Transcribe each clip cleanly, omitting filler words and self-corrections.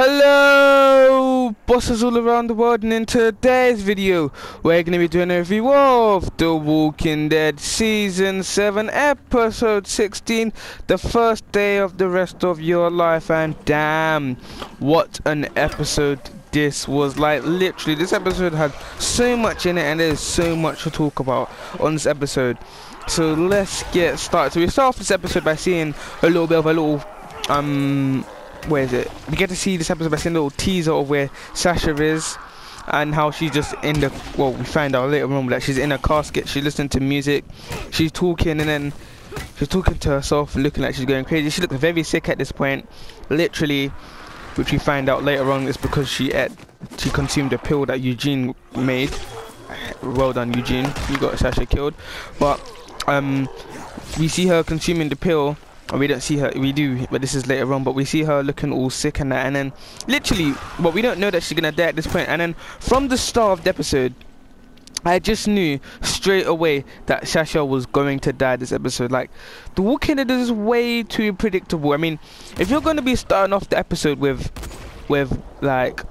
Hello bosses all around the world, and in today's video we're going to be doing a review of The Walking Dead Season 7 Episode 16, the first day of the rest of your life. And damn, what an episode this was. Like, literally, this episode had so much in it, and there's so much to talk about on this episode. So let's get started. So we start off this episode by seeing a little bit of a little where is it? We get to see this episode by seeing a little teaser of where Sasha is and how she's just in the, well, we find out later on that she's in a casket. She's listening to music, she's talking, and then she's talking to herself, looking like she's going crazy. She looks very sick at this point, literally, which we find out later on is because she consumed a pill that Eugene made. Well done, Eugene, you got Sasha killed. But we see her consuming the pill. We don't see her, we do, but this is later on, but we see her looking all sick and that, and then literally, but we don't know that she's gonna die at this point. And then from the start of the episode, I just knew straight away that Sasha was going to die this episode. Like, The Walking Dead is way too predictable. I mean, if you're gonna be starting off the episode with like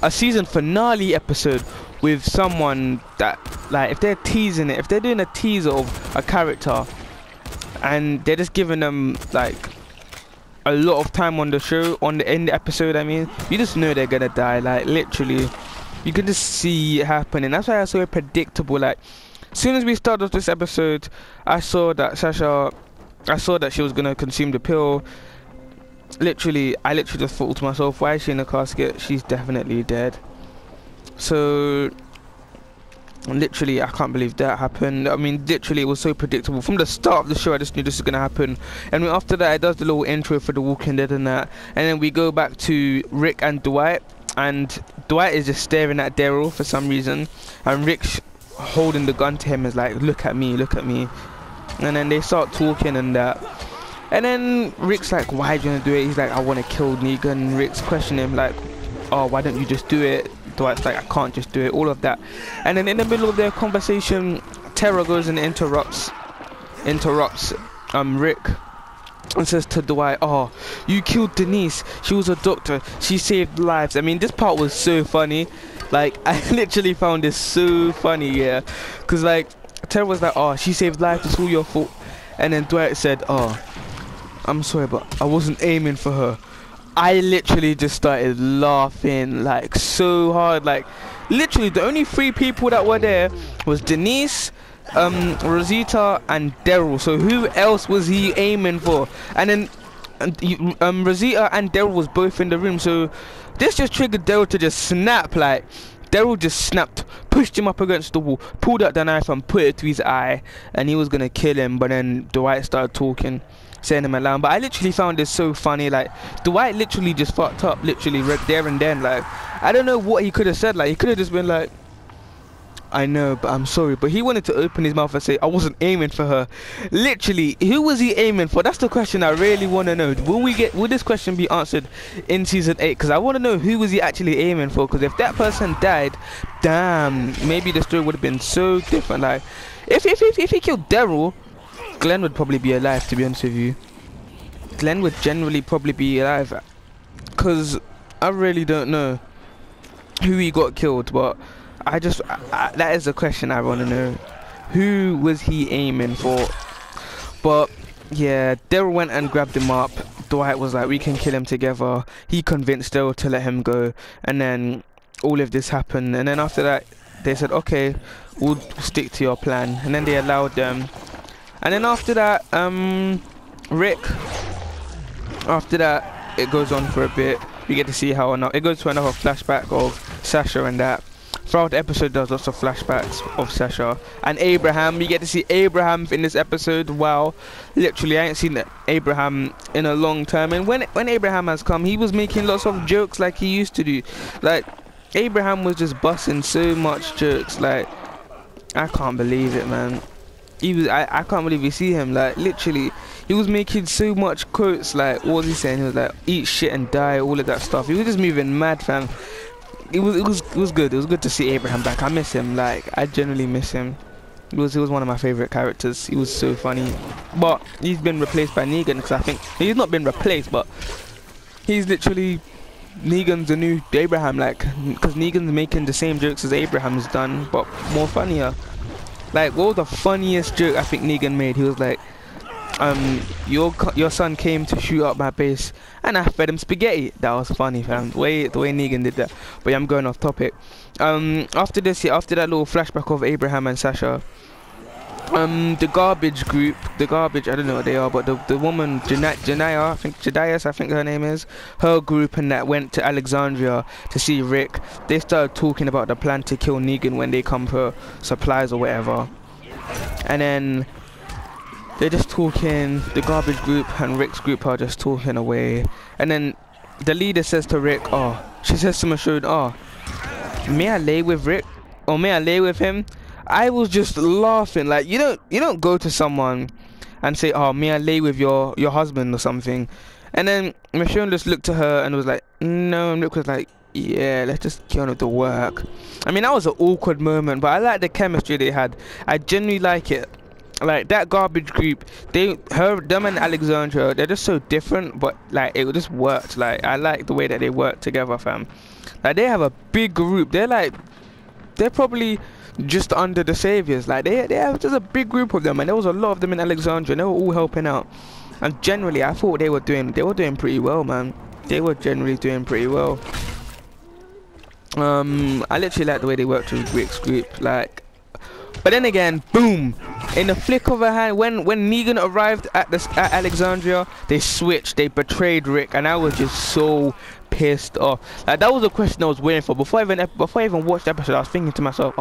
a season finale episode with someone that, like, if they're teasing it, if they're doing a teaser of a character and they're just giving them like a lot of time on the show, in the episode, I mean, you just know they're gonna die. Like, literally, you can just see it happening. That's why I saw it predictable. Like, as soon as we started off this episode, I saw that she was gonna consume the pill. I literally just thought to myself, why is she in a casket? She's definitely dead. So literally, I can't believe that happened. I mean, literally, it was so predictable from the start of the show. I just knew this was gonna happen. And then after that, it does the little intro for The Walking Dead and that, and then we go back to Rick and Dwight, and Dwight is just staring at Daryl for some reason, and Rick's holding the gun to him, is like, look at me, look at me. And then they start talking and that, and then Rick's like, why do you want to do it? He's like, I want to kill Negan. Rick's questioning him like, oh, why don't you just do it? Dwight's like, I can't just do it, all of that. And then in the middle of their conversation, Tara goes and interrupts Rick and says to Dwight, oh, you killed Denise, she was a doctor, she saved lives. I mean, this part was so funny. Like, I literally found this so funny, yeah, because like Tara was like, oh, she saved lives, it's all your fault. And then Dwight said, oh, I'm sorry, but I wasn't aiming for her. I literally just started laughing like so hard. Like, literally the only three people that were there was Denise, Rosita, and Daryl. So who else was he aiming for? And then Rosita and Daryl was both in the room, so this just triggered Daryl to just snap. Like, Daryl just snapped, pushed him up against the wall, pulled out the knife and put it to his eye, and he was gonna kill him. But then Dwight started talking, saying him aloud. But I literally found this so funny. Like, Dwight literally just fucked up, literally right there and then. Like, I don't know what he could have said. Like, he could have just been like, I know, but I'm sorry. But he wanted to open his mouth and say, I wasn't aiming for her. Literally, who was he aiming for? That's the question I really want to know. Will this question be answered in season 8? Because I want to know, who was he actually aiming for? Because if that person died, damn, maybe the story would have been so different. Like, if he killed Daryl, Glenn would probably be alive, to be honest with you. Glenn would generally probably be alive, because I really don't know who he got killed. But that is a question I want to know. Who was he aiming for? But yeah, Daryl went and grabbed him up. Dwight was like, we can kill him together. He convinced Daryl to let him go, and then all of this happened. And then after that, they said, okay, we'll stick to your plan. And then they allowed them. And then after that, Rick, after that, it goes on for a bit. We get to see how it goes to another flashback of Sasha and that. Throughout the episode, there's lots of flashbacks of Sasha and Abraham. We get to see Abraham in this episode. Wow, literally, I ain't seen Abraham in a long time. And when Abraham has come, he was making lots of jokes like he used to do. Like, Abraham was just busting so much jokes. Like, I can't believe it, man. I can't believe we see him. Like, literally, he was making so much quotes. Like, what was he saying? He was like, eat shit and die, all of that stuff. He was just moving mad, fam. It was good. It was good to see Abraham back. I miss him. Like, I genuinely miss him. He was one of my favorite characters. He was so funny. But he's been replaced by Negan, because I think he's not been replaced, but he's literally Negan's the new Abraham, like, because Negan's making the same jokes as Abraham's done, but more funnier. Like, what was the funniest joke I think Negan made? He was like, your son came to shoot up my base and I fed him spaghetti. That was funny, fam. The way Negan did that. But yeah, I'm going off topic. After this, yeah, after that little flashback of Abraham and Sasha, the garbage group, I don't know what they are, but the woman Janaya, I think her name is, her group and that went to Alexandria to see Rick. They started talking about the plan to kill Negan when they come for supplies or whatever. And then they're just talking, the garbage group and Rick's group are just talking away. And then the leader says to Rick, she says to Michonne, may I lay with Rick? Or may I lay with him? I was just laughing. Like, you don't go to someone and say, may I lay with your husband or something. And then Michonne just looked at her and was like, no. And Rick was like, yeah, let's just get on with the work. I mean, that was an awkward moment, but I like the chemistry they had. I genuinely like it. Like, that garbage group, them and Alexandra, they're just so different, but like it just worked. Like, I like the way that they work together, fam. Like, they have a big group. They're probably just under the saviors. Like, they have just a big group of them, and there was a lot of them in Alexandria, and they were all helping out. And generally, I thought they were doing pretty well, man. They were generally doing pretty well. I literally like the way they worked with Rick's group, like. But then again, boom! In the flick of a hand, when Negan arrived at Alexandria, they switched. They betrayed Rick, and I was just so pissed off. Like, that was a question I was waiting for. Before I even watched the episode, I was thinking to myself,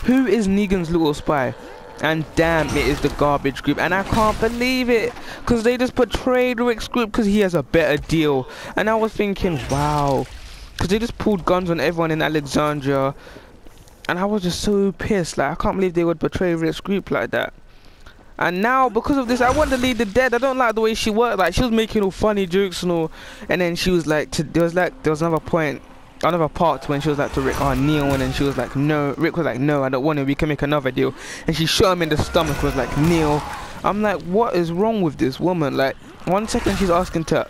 who is Negan's little spy? And damn, it is the garbage group, and I can't believe it, because they just betrayed Rick's group because he has a better deal. And I was thinking, wow, because they just pulled guns on everyone in Alexandria. And I was just so pissed. Like, I can't believe they would betray Rick's group like that. And now, because of this, I want the leader dead. I don't like the way she worked. Like, she was making all funny jokes and all. And then she was like, there was another point, another part when she was like to Rick, kneel. And then she was like, no. Rick was like, no, I don't want it. We can make another deal. And she shot him in the stomach. Was like, kneel. I'm like, what is wrong with this woman? Like, 1 second she's asking to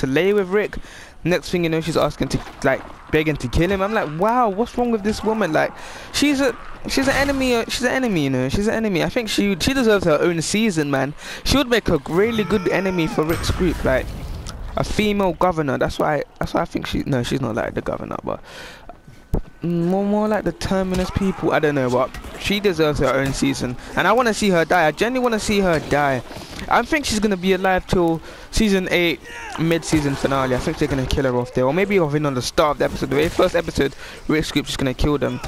lay with Rick. Next thing you know, she's asking to, like, begging to kill him. I'm like, wow, what's wrong with this woman? Like, she's an enemy. She's an enemy, you know. She's an enemy. I think she deserves her own season, man. She would make a really good enemy for Rick's group, like a female governor. That's why I think she's not like the governor, but more like the terminus people. I don't know, but she deserves her own season, and I want to see her die. I genuinely want to see her die. I think she's gonna be alive till season 8 mid-season finale. I think they're gonna kill her off there, or maybe even on the start of the episode. The very first episode, Rick's group is gonna kill them,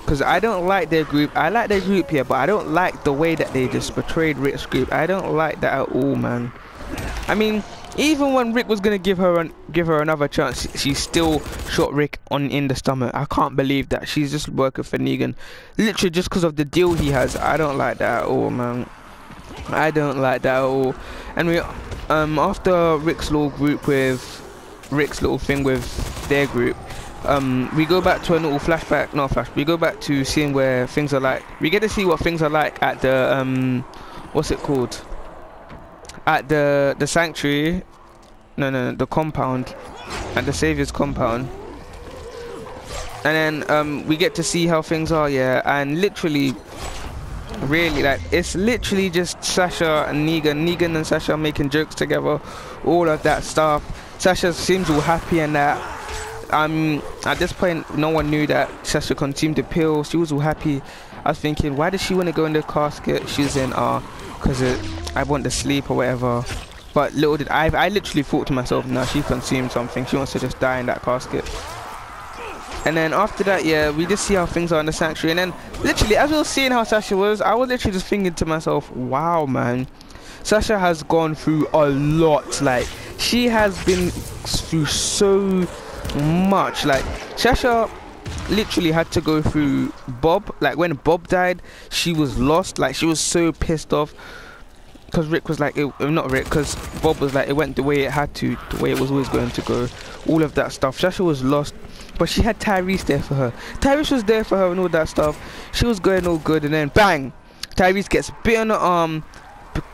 because I don't like their group. I like their group here, but I don't like the way that they just betrayed Rick's group. I don't like that at all, man. I mean, even when Rick was gonna give her another chance, she still shot Rick in the stomach. I can't believe that. She's just working for Negan, literally just because of the deal he has. I don't like that at all, man. I don't like that at all. And we after Rick's little thing with their group, we go back to a little flashback. Not flash. We go back to seeing where things are like. We get to see what things are like at the what's it called? At the sanctuary. No, the compound. At the Savior's compound. And then we get to see how things are, yeah. And literally, really, like, it's literally just Sasha and Negan and Sasha making jokes together, all of that stuff. Sasha seems all happy and that. At this point, no one knew that Sasha consumed the pill. She was all happy. I was thinking, why does she want to go in the casket? She was in, because I want to sleep or whatever. But little did I literally thought to myself, no, she consumed something. She wants to just die in that casket. And then after that, yeah, we just see how things are in the sanctuary. And then literally, as we were seeing how Sasha was, I was literally just thinking to myself, wow, man, Sasha has gone through a lot. Like, she has been through so much. Like, Sasha literally had to go through Bob. Like, when Bob died, she was lost. Like, she was so pissed off because Rick was like, not Rick, because Bob was like, it went the way it had to, the way it was always going to go, all of that stuff. Sasha was lost, but she had Tyrese there for her. Tyrese was there for her and all that stuff. She was going all good, and then bang, Tyrese gets bit on the arm,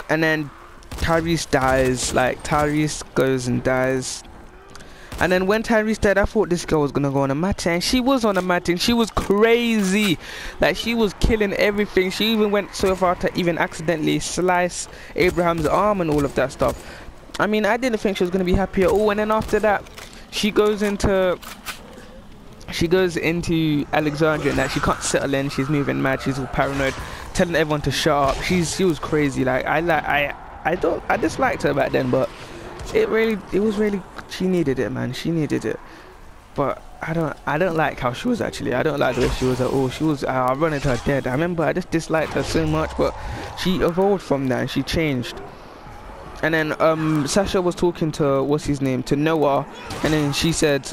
and then Tyrese dies. Like, Tyrese goes and dies. And then when Tyrese died, I thought this girl was gonna go on a mat, and she was on a mat, and she was crazy. Like, she was killing everything. She even went so far to even accidentally slice Abraham's arm and all of that stuff. I mean, I didn't think she was gonna be happy at all. And then after that, she goes into Alexandria, and that she can't settle in. She's moving mad. She's all paranoid, telling everyone to shut up. She was crazy. Like, I disliked her back then, but it was really, she needed it, man. She needed it. But I don't like how she was actually. I don't like the way she was at all. I wanted her dead. I remember I just disliked her so much, but she evolved from that and she changed. And then Sasha was talking to, what's his name, to Noah, and then she said,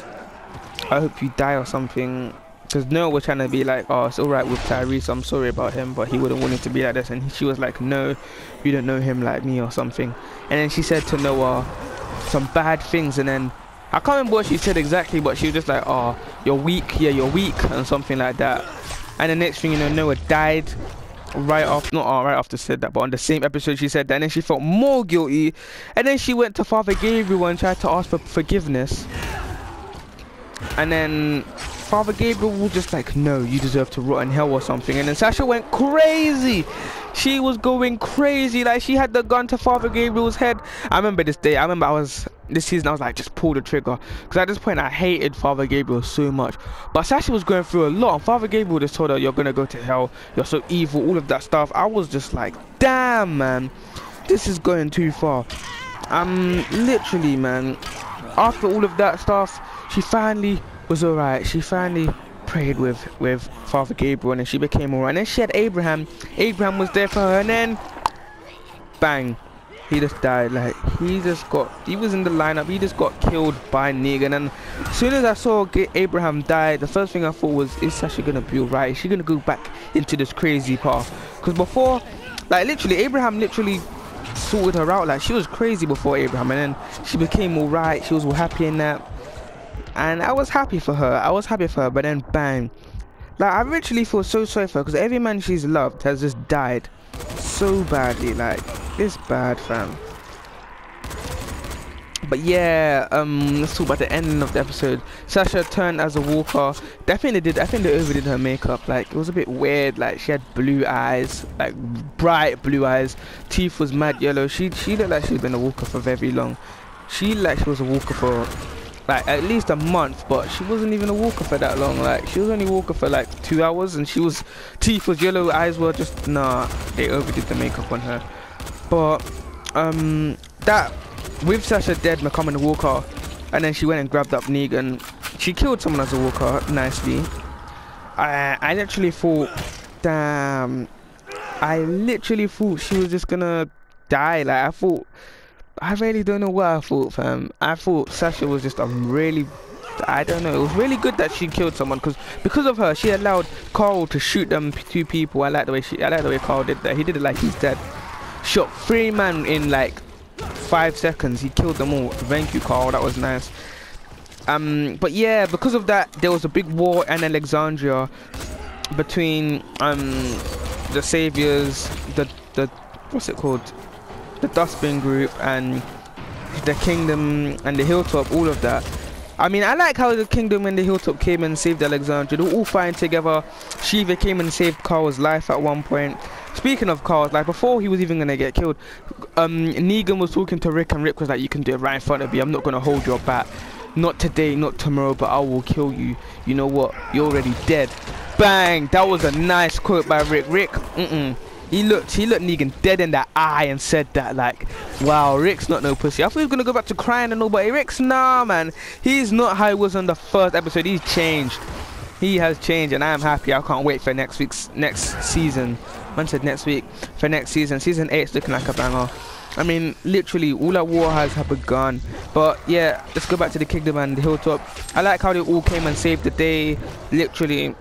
I hope you die or something, because Noah was trying to be like, oh, it's alright with Tyrese, I'm sorry about him, but he wouldn't want it to be like this. And she was like, no, you don't know him like me or something. And then she said to Noah some bad things, and then I can't remember what she said exactly, but she was just like, oh, you're weak, yeah, you're weak, and something like that. And the next thing you know, Noah died right after, not right after said that, but on the same episode she said that, and then she felt more guilty, and then she went to Father Gabriel and tried to ask for forgiveness. And then Father Gabriel was just like, no, you deserve to rot in hell or something. And then Sasha went crazy. She was going crazy. Like, she had the gun to Father Gabriel's head. I remember this day. This season I was like, just pull the trigger. Because at this point I hated Father Gabriel so much. But Sasha was going through a lot. And Father Gabriel just told her, you're going to go to hell. You're so evil. All of that stuff. I was just like, damn, man. This is going too far. Literally, man. After all of that stuff, she finally was alright. She finally prayed with Father Gabriel, and then she became alright. And then she had Abraham. Abraham was there for her, and then bang, he just died. Like, he was in the lineup. He just got killed by Negan. And as soon as I saw Abraham die, the first thing I thought was, is Sasha gonna be alright? Is she gonna go back into this crazy path? Because before, like, literally, Abraham literally sorted her out. Like, she was crazy before Abraham, and then she became alright. She was all happy in that, and I was happy for her. But then bang, like, I literally feel so sorry for her, because every man she's loved has just died so badly. Like, it's bad, fam. But yeah, let's talk about the ending of the episode. Sasha turned as a walker. I think they overdid her makeup. Like, it was a bit weird. Like, she had blue eyes, like bright blue eyes. Teeth was mad yellow. She looked like she'd been a walker for very long. She looked like she was a walker for like at least a month, but she wasn't even a walker for that long. Like, she was only a walker for like 2 hours, and teeth was yellow, eyes were just, nah, they overdid the makeup on her. But that, with Sasha dead, becoming a walker, and then she went and grabbed up Negan. She killed someone as a walker nicely. I literally thought, damn, I literally thought she was just gonna die. Like, I really don't know what I thought, fam. I thought Sasha was just I don't know. It was really good that she killed someone, because of her, she allowed Carl to shoot them 2 people. I like the way Carl did that. He did it like he's dead. Shot 3 men in like 5 seconds. He killed them all. Thank you, Carl. That was nice. But yeah, because of that, there was a big war in Alexandria between the Saviors, the what's it called? The Dustbin Group, and the Kingdom and the Hilltop, all of that. I mean, I like how the Kingdom and the Hilltop came and saved Alexandria. They were all fighting together. Shiva came and saved Carl's life at one point. Speaking of Carl's life, before he was even gonna get killed, Negan was talking to Rick, and Rick was like, you can do it right in front of me. I'm not gonna hold your back. Not today, not tomorrow, but I will kill you. You know what? You're already dead. Bang! That was a nice quote by Rick. He looked Negan dead in the eye and said that, like, wow, Rick's not no pussy. I thought he was gonna go back to crying and all, but Rick's, nah, man. He's not how he was on the first episode. He's changed. He has changed, and I am happy. I can't wait for next season. Man said next week for next season. Season 8's looking like a banger. I mean, literally, all that war has begun. But yeah, let's go back to the Kingdom and the Hilltop. I like how they all came and saved the day. Literally,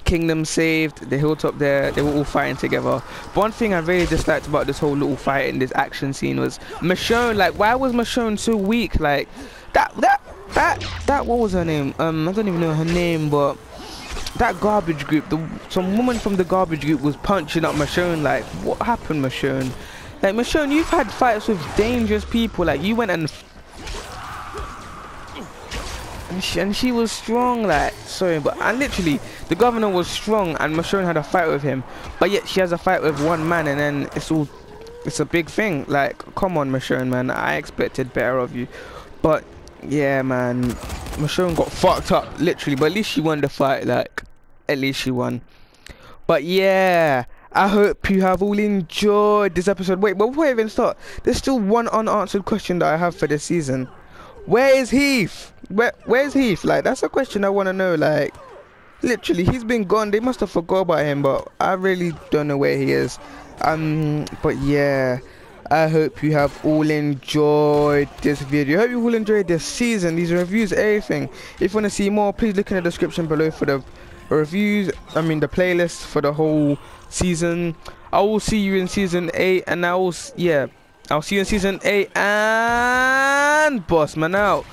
Kingdom saved the Hilltop there. They were all fighting together. One thing I really disliked about this whole little fight in this action scene was Michonne. Like, why was Michonne so weak? Like, that what was her name? I don't even know her name, but that garbage group, some woman from the garbage group was punching up Michonne. Like, what happened, Michonne? Like, Michonne, you've had fights with dangerous people. Like, you went and and she was strong, like, sorry, but and literally the governor was strong and Michonne had a fight with him, but yet she has a fight with one man and then it's a big thing. Like, come on, Michonne, man, I expected better of you. But yeah, man, Michonne got fucked up, literally, but at least she won the fight. Like, at least she won. But yeah, I hope you have all enjoyed this episode. Wait, but before I even start, there's still one unanswered question that I have for this season. Where is Heath? Where's Heath? Like, that's a question I want to know. Like, literally, he's been gone. They must have forgot about him, but I really don't know where he is. But yeah, I hope you have all enjoyed this video. I hope you all enjoyed this season, these reviews, everything. If you want to see more, please look in the description below for the reviews. I mean, the playlist for the whole season. I will see you in season 8, and I'll see you in season 8, and boss man out.